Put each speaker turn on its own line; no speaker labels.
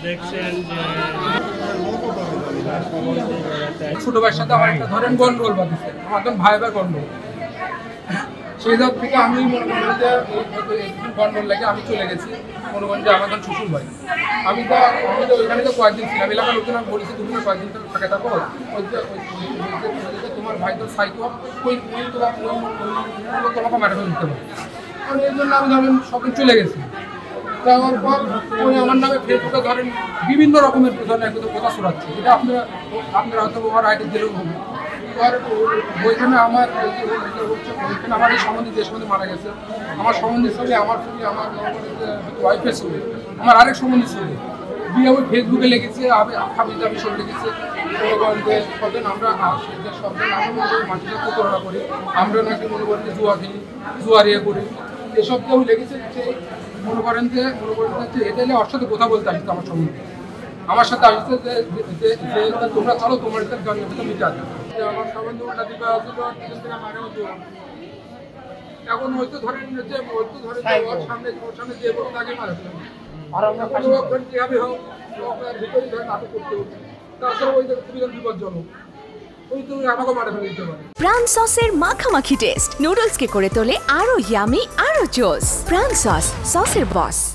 দেখছেন যে
ছোট ভাইয়ের সাথে আমার একটা ধরেন গন্ডগোল বাঁধিছে, আমার একজন ভাই ভাই গন্ডগোল, সেই জায়গা থেকে আমি মনে করি যে গন্ডগোল লেগে আমি চলে গেছি। মনে করেন যে আমার একজন শ্বশুর ভাই, আমি তো ওইখানে তো কয়েকদিন ছিলাম, এলাকার লোকজন আমি বলেছি তুমি কয়েকদিন থাকে থাকো, ওই যে তোমার ভাই তো সাইকো, ওই তোমাকে ম্যাডামে দিতে পারে। আমি এই জন্য আমি ধরেন সবদিন চলে গেছি। যাওয়ার পর ওই আমার নামে ফেসবুকে ধরেন বিভিন্ন রকমের ধরনের কথা শোনাচ্ছে, যেটা আপনারা হয়তো আমার আইডি দিলেও হবে। এবার ওইখানে আমার ওইখানে আমার এই সম্বন্ধে যে সম্বন্ধে মারা গেছে, আমার সম্বন্ধের ছবি, আমার ছবি, আমার ওয়াইফের ছবি, আমার আরেক সম্বন্ধের ছবি দিয়ে আমি ফেসবুকে লিখেছি, আমি সব লিখেছি। আমরা মানুষের প্রতারণা করি, আমরা নাকি মনে করি জুয়া খেলি, জুয়ারিয়া করি, এসব কেউ লিখেছে। মনে করেন যে এটা নিয়ে ওর সাথে কথা বলতে আসছে, আমার সম্বন্ধে আমার সাথে আসছে যে তোমরা চলো তোমার মিটার আমার সম্বন্ধে ওটা দিবা এখন হয়তো ধরেন যে ওর সামনে যে তাকে মারা আর আমরা কিভাবে হোক ভিতরে ধরেন নাটক করতে হবে, তাছাড়া ওই খুবই বিপজ্জনক।
প্রাণ সসের মাখামাখি টেস্ট নুডলসকে করে তোলে আরো ইয়ামি আরো জোস। প্রাণ সস, সসের বস।